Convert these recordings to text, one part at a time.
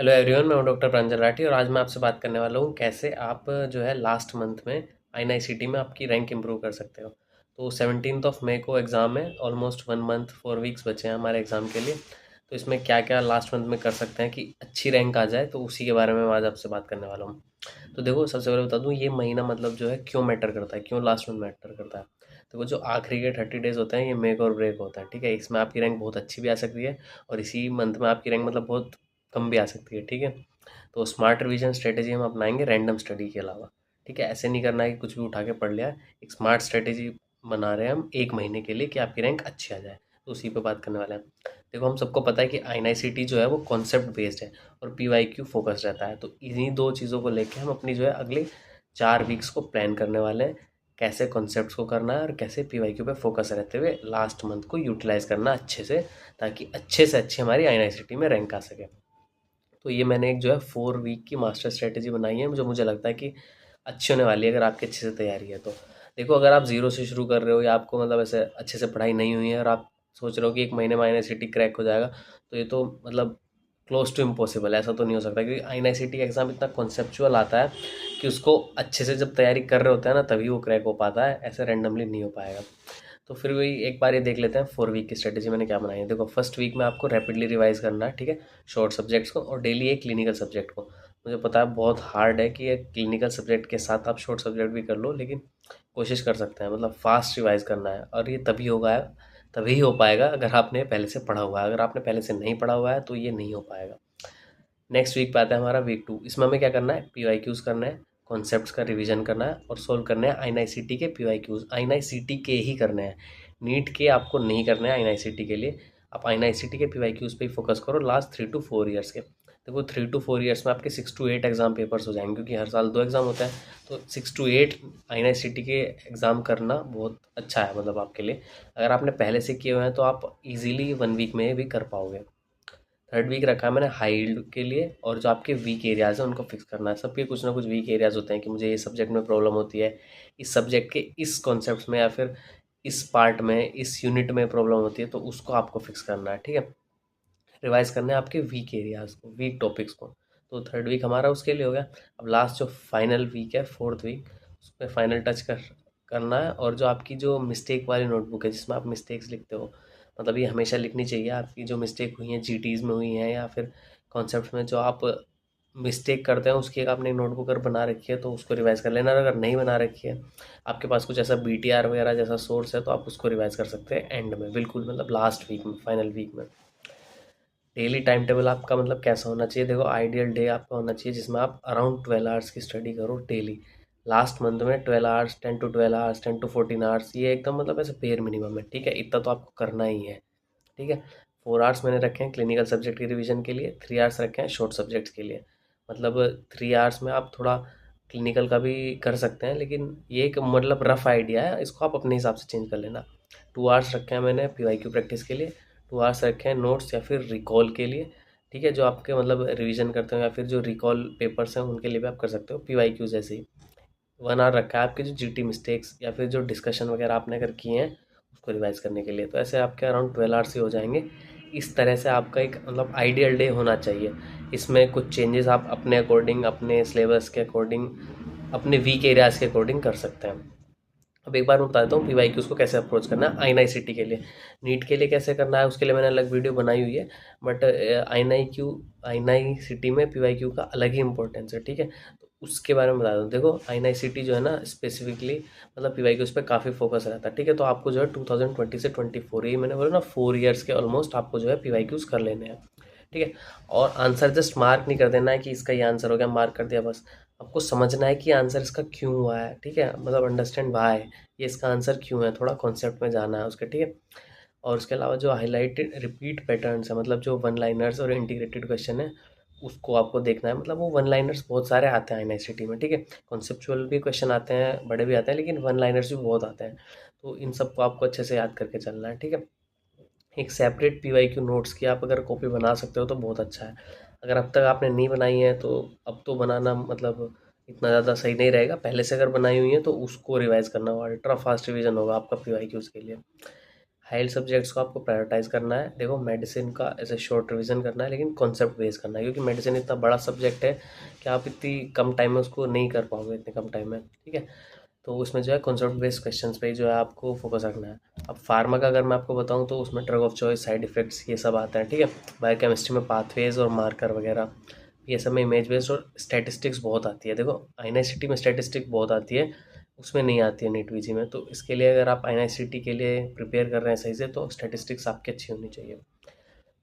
Hello everyone, मैं हूं doctor प्रांजल राठी और आज मैं आपसे बात करने वाला हूं कैसे आप जो है लास्ट मंथ में INICT में आपकी रैंक इंप्रूव कर सकते हो। तो 17 मई को एग्ज़ाम है। ऑलमोस्ट 1 मंथ 4 वीक्स बचे हैं हमारे एग्ज़ाम के लिए। तो इसमें क्या क्या लास्ट मंथ में कर सकते हैं कि अच्छी रैंक आ जाए, तो उसी के बारे में मैं आज आपसे बात करने वाला हूँ। तो देखो, सबसे पहले बता दूँ ये महीना मतलब जो है क्यों मैटर करता है, क्यों लास्ट मंथ मैटर करता है। देखो, जो आखिरी के 30 डेज़ होते हैं ये मेक और ब्रेक होता है, ठीक है। इसमें आपकी रैंक बहुत अच्छी भी आ सकती है और इसी मंथ में आपकी रैंक मतलब बहुत कम भी आ सकती है, ठीक है। तो स्मार्ट रिवीजन स्ट्रेटेजी हम अपनाएंगे रैंडम स्टडी के अलावा, ठीक है। ऐसे नहीं करना है कि कुछ भी उठा के पढ़ लिया। एक स्मार्ट स्ट्रेटेजी बना रहे हैं हम 1 महीने के लिए कि आपकी रैंक अच्छी आ जाए, तो उसी पे बात करने वाले हैं। देखो, हम सबको पता है कि INICT जो है वो कॉन्सेप्ट बेस्ड है और PYQ फोकस रहता है। तो इन्हीं दो चीज़ों को लेके हम अपनी जो है अगले 4 वीक्स को प्लान करने वाले हैं। कैसे कॉन्सेप्ट्स को करना है और कैसे PYQ पे फोकस रहते हुए लास्ट मंथ को यूटिलाइज करना अच्छे से, ताकि अच्छे से अच्छी हमारी INICT में रैंक आ सके। तो ये मैंने एक जो है 4 वीक की मास्टर स्ट्रेटेजी बनाई है, जो मुझे लगता है कि अच्छी होने वाली है अगर आपकी अच्छे से तैयारी है तो। देखो, अगर आप ज़ीरो से शुरू कर रहे हो या आपको मतलब ऐसे अच्छे से पढ़ाई नहीं हुई है और आप सोच रहे हो कि 1 महीने में INICT क्रैक हो जाएगा, तो ये तो मतलब क्लोज टू इम्पॉसिबल है। ऐसा तो नहीं हो सकता, क्योंकि INICT एग्ज़ाम इतना कॉन्सेप्चुअल आता है कि उसको अच्छे से जब तैयारी कर रहे होते हैं ना, तभी वो क्रैक हो पाता है, ऐसे रैंडमली नहीं हो पाएगा। तो फिर वही एक बार ये देख लेते हैं 4 वीक की स्ट्रेटेजी मैंने क्या बनाई है। देखो, फर्स्ट वीक में आपको रैपिडली रिवाइज करना है, ठीक है, शॉर्ट सब्जेक्ट्स को, और डेली एक क्लिनिकल सब्जेक्ट को। मुझे पता है बहुत हार्ड है कि ये क्लिनिकल सब्जेक्ट के साथ आप शॉर्ट सब्जेक्ट भी कर लो, लेकिन कोशिश कर सकते हैं। मतलब फास्ट रिवाइज करना है और ये तभी हो पाएगा अगर आपने पहले से पढ़ा हुआ है। अगर आपने पहले से नहीं पढ़ा हुआ है तो ये नहीं हो पाएगा। नेक्स्ट वीक पे आता है हमारा वीक 2। इसमें हमें क्या करना है, PYQs करना है, कॉन्सेप्ट्स का रिवीजन करना है और सोल्व करने हैं INICT के PYQs। INICT के ही करने हैं, नीट के आपको नहीं करने हैं। INICT के लिए आप INICT के PYQs पे ही फोकस करो लास्ट 3 to 4 ईयर्स के। देखो, 3 to 4 ईयर्स में आपके 6 to 8 एग्जाम पेपर्स हो जाएंगे, क्योंकि हर साल 2 एग्ज़ाम होता है। तो 6 to 8 INICT के एग्ज़ाम करना बहुत अच्छा है, मतलब आपके लिए। अगर आपने पहले से किए हुए हैं तो आप इजीली 1 वीक में भी कर पाओगे। थर्ड वीक रखा है मैंने हाई यील्ड के लिए, और जो आपके वीक एरियाज़ हैं उनको फिक्स करना है। सबके कुछ ना कुछ वीक एरियाज़ होते हैं कि मुझे ये सब्जेक्ट में प्रॉब्लम होती है, इस सब्जेक्ट के इस कॉन्सेप्ट में या फिर इस पार्ट में, इस यूनिट में प्रॉब्लम होती है, तो उसको आपको फिक्स करना है, ठीक है। रिवाइज करना है आपके वीक एरियाज़ को, वीक टॉपिक्स को। तो थर्ड वीक हमारा उसके लिए हो गया। अब लास्ट जो फाइनल वीक है, फोर्थ वीक, उसमें फाइनल टच करना है। और जो आपकी जो मिस्टेक वाली नोटबुक है जिसमें आप मिस्टेक्स लिखते हो, मतलब ये हमेशा लिखनी चाहिए। आपकी जो मिस्टेक हुई हैं GTs में हुई हैं या फिर कॉन्सेप्ट में जो आप मिस्टेक करते हैं, उसकी एक आपने नोटबुक अगर बना रखी है तो उसको रिवाइज कर लेना। और अगर नहीं बना रखी है, आपके पास कुछ ऐसा BTR वगैरह जैसा सोर्स है, तो आप उसको रिवाइज कर सकते हैं एंड में, बिल्कुल मतलब लास्ट वीक में, फाइनल वीक में। डेली टाइम टेबल आपका मतलब कैसा होना चाहिए, देखो, आइडियल डे आपका होना चाहिए जिसमें आप अराउंड 12 आवर्स की स्टडी करो डेली। लास्ट मंथ में 12 hours, 10 to 12 hours, 10 to 14 hours, ये एकदम मतलब ऐसे पेयर मिनिमम है, ठीक है। इतना तो आपको करना ही है, ठीक है। 4 आवर्स मैंने रखे हैं क्लिनिकल सब्जेक्ट के रिवीजन के लिए, 3 आवर्स रखे हैं शॉर्ट सब्जेक्ट्स के लिए। मतलब 3 आवर्स में आप थोड़ा क्लिनिकल का भी कर सकते हैं, लेकिन ये एक मतलब रफ आइडिया है, इसको आप अपने हिसाब से चेंज कर लेना। 2 आवर्स रखे हैं मैंने PYQ प्रैक्टिस के लिए, 2 आवर्स रखे हैं नोट्स या फिर रिकॉल के लिए, ठीक है, जो आपके मतलब रिवीजन करते हो या फिर जो रिकॉल पेपर्स हैं उनके लिए भी आप कर सकते हो, PYQ जैसे ही। 1 आवर रखा है आपके जो GT मिस्टेक्स या फिर जो डिस्कशन वगैरह आपने अगर किए हैं उसको रिवाइज करने के लिए। तो ऐसे आपके अराउंड 12 आवर्स ही हो जाएंगे। इस तरह से आपका एक मतलब आइडियल डे होना चाहिए। इसमें कुछ चेंजेस आप अपने अकॉर्डिंग, अपने सिलेबस के अकॉर्डिंग, अपने वीक एरियाज़ के अकॉर्डिंग कर सकते हैं। अब एक बार मैं बता देता हूँ PYQs को कैसे अप्रोच करना है INICT के लिए। नीट के लिए कैसे करना है उसके लिए मैंने अलग वीडियो बनाई हुई है, बट INICT में PYQ का अलग ही इंपॉर्टेंस है, ठीक है। तो उसके बारे में बता दूँ। देखो, INICT जो है ना स्पेसिफिकली मतलब PYQs पे काफ़ी फोकस रहता है, ठीक है। तो आपको जो है 2020 से 24, ये मैंने बोला ना 4 ईयर्स के ऑलमोस्ट आपको जो है PYQs कर लेने हैं, ठीक है। और आंसर जस्ट मार्क नहीं कर देना है कि इसका ये आंसर हो गया, मार्क कर दिया बस। आपको समझना है कि आंसर इसका क्यों हुआ है, ठीक है, मतलब अंडरस्टैंड वाई, ये इसका आंसर क्यों है, थोड़ा कॉन्सेप्ट में जाना है उसके, ठीक है। और उसके अलावा जो हाईलाइटेड रिपीट पैटर्न्स है, मतलब जो वन लाइनर्स और इंटीग्रेटेड क्वेश्चन है, उसको आपको देखना है। मतलब वो वन लाइनर्स बहुत सारे आते हैं INICT में, ठीक है। कॉन्सेप्चुअल भी क्वेश्चन आते हैं, बड़े भी आते हैं, लेकिन वन लाइनर्स भी बहुत आते हैं। तो इन सबको आपको अच्छे से याद करके चलना है, ठीक है। एक सेपरेट PYQ नोट्स की आप अगर कॉपी बना सकते हो तो बहुत अच्छा है। अगर अब तक आपने नहीं बनाई है तो अब तो बनाना मतलब इतना ज़्यादा सही नहीं रहेगा। पहले से अगर बनाई हुई है तो उसको रिवाइज़ करना होगा, अल्ट्रा फास्ट रिवीजन होगा आपका PYQs के लिए। हाई सब्जेक्ट्स को आपको प्रायोरिटाइज़ करना है। देखो मेडिसिन का ऐसे शॉर्ट रिवीजन करना है, लेकिन कॉन्सेप्ट बेस करना है, क्योंकि मेडिसिन इतना बड़ा सब्जेक्ट है कि आप इतनी कम टाइम में उसको नहीं कर पाओगे, इतने कम टाइम में, ठीक है। तो उसमें जो है कॉन्सेप्ट बेस्ड क्वेश्चंस पे ही जो है आपको फोकस रखना है। अब फार्मा का अगर मैं आपको बताऊं तो उसमें drug of choice, side effects, ये सब आता है, ठीक है। बायोकेमिस्ट्री में पाथवेज और मार्कर वगैरह, ये सब में इमेज बेस्ड और स्टैटिस्टिक्स बहुत आती है। देखो आईएनआईसीटी में स्टैटिस्टिक बहुत आती है, उसमें नहीं आती है नीट वीजी में। तो इसके लिए अगर आप आईएनआईसीटी के लिए प्रिपेयर कर रहे हैं सही से, तो स्टैटिस्टिक्स आपकी अच्छी होनी चाहिए।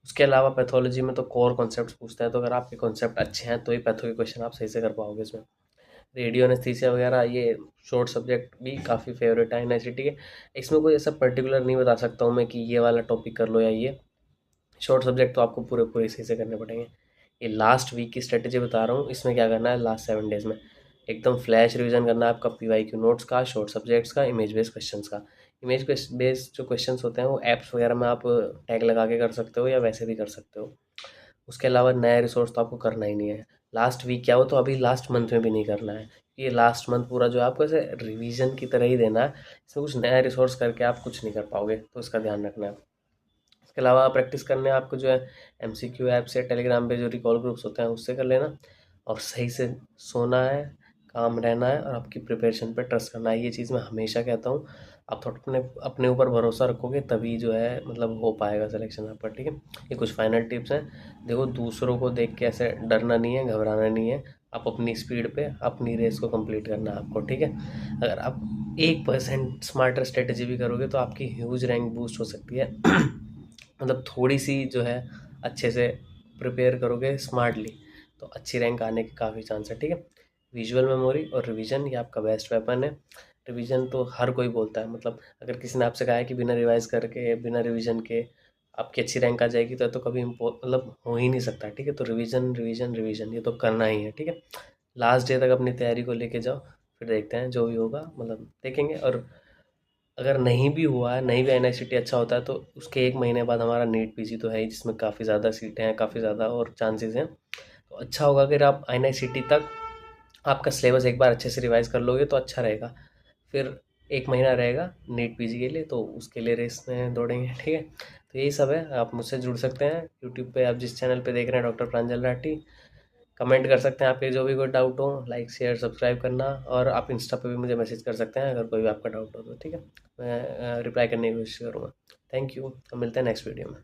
उसके अलावा पैथोलॉजी में तो कोर कॉन्सेप्ट्स पूछता है, तो अगर आपके कॉन्सेप्ट अच्छे हैं तो ही पैथो के क्वेश्चन आप सही से कर पाओगे इसमें। रेडियो एनेस्थीसिया वगैरह ये शॉर्ट सब्जेक्ट भी काफ़ी फेवरेट है एनआईसीटी के। इसमें कोई ऐसा पर्टिकुलर नहीं बता सकता हूँ मैं कि ये वाला टॉपिक कर लो या ये। शॉर्ट सब्जेक्ट तो आपको पूरे पूरे सही से करने पड़ेंगे। ये लास्ट वीक की स्ट्रेटेजी बता रहा हूँ, इसमें क्या करना है, लास्ट 7 डेज़ में एकदम फ्लैश रिवीजन करना है आपका पीवाईक्यू नोट्स का, शॉर्ट सब्जेक्ट्स का, इमेज बेस्ड क्वेश्चंस का। इमेज बेस्ड जो क्वेश्चंस होते हैं वो ऐप्स वगैरह में आप टैग लगा के कर सकते हो या वैसे भी कर सकते हो। उसके अलावा नया रिसोर्स तो आपको करना ही नहीं है। लास्ट वीक क्या हो तो अभी लास्ट मंथ में भी नहीं करना है। ये लास्ट मंथ पूरा जो है आपको ऐसे रिवीजन की तरह ही देना है, इसमें कुछ नया रिसोर्स करके आप कुछ नहीं कर पाओगे, तो इसका ध्यान रखना है। इसके अलावा प्रैक्टिस करने आपको जो है एमसीक्यू ऐप से, टेलीग्राम पे जो रिकॉल ग्रुप्स होते हैं उससे कर लेना, और सही से सोना है, काम रहना है, और आपकी प्रिपरेशन पे ट्रस्ट करना है। ये चीज़ मैं हमेशा कहता हूँ। आप थोड़ा अपने अपने ऊपर भरोसा रखोगे तभी जो है मतलब हो पाएगा सिलेक्शन आपका, ठीक है। ये कुछ फाइनल टिप्स हैं। देखो दूसरों को देख के ऐसे डरना नहीं है, घबराना नहीं है। आप अपनी स्पीड पे अपनी रेस को कंप्लीट करना है आपको, ठीक है। अगर आप 1% स्मार्टर स्ट्रेटेजी भी करोगे तो आपकी ह्यूज रैंक बूस्ट हो सकती है। मतलब थोड़ी सी जो है अच्छे से प्रिपेयर करोगे स्मार्टली, तो अच्छी रैंक आने के काफ़ी चांस है, ठीक है। विजुअल मेमोरी और रिवीजन ये आपका बेस्ट वेपन है। रिवीजन तो हर कोई बोलता है, मतलब अगर किसी ने आपसे कहा है कि बिना रिवाइज करके, बिना रिवीजन के आपकी अच्छी रैंक आ जाएगी, तो कभी मतलब हो ही नहीं सकता, ठीक है। तो रिवीजन रिवीजन रिवीजन ये तो करना ही है, ठीक है। लास्ट डे तक अपनी तैयारी को लेके जाओ, फिर देखते हैं जो भी होगा, मतलब देखेंगे। और अगर नहीं भी हुआ है, नहीं भी एनआईसीटी अच्छा होता है, तो उसके 1 महीने बाद हमारा नीट पीजी तो है ही, जिसमें काफ़ी ज़्यादा सीटें हैं, काफ़ी ज़्यादा और चांसेस हैं। तो अच्छा होगा अगर आप एनआईसीटी तक आपका सिलेबस एक बार अच्छे से रिवाइज कर लोगे तो अच्छा रहेगा। फिर 1 महीना रहेगा नीट पीजी के लिए, तो उसके लिए रेस में दौड़ेंगे, ठीक है। तो यही सब है। आप मुझसे जुड़ सकते हैं यूट्यूब पे, आप जिस चैनल पे देख रहे हैं, डॉक्टर प्रांजल राठी। कमेंट कर सकते हैं आपके जो भी कोई डाउट हो, लाइक शेयर सब्सक्राइब करना, और आप इंस्टा पे भी मुझे मैसेज कर सकते हैं अगर कोई भी आपका डाउट हो तो, ठीक है। मैं रिप्लाई करने की कोशिश करूँगा। थैंक यू, मिलते हैं नेक्स्ट वीडियो में।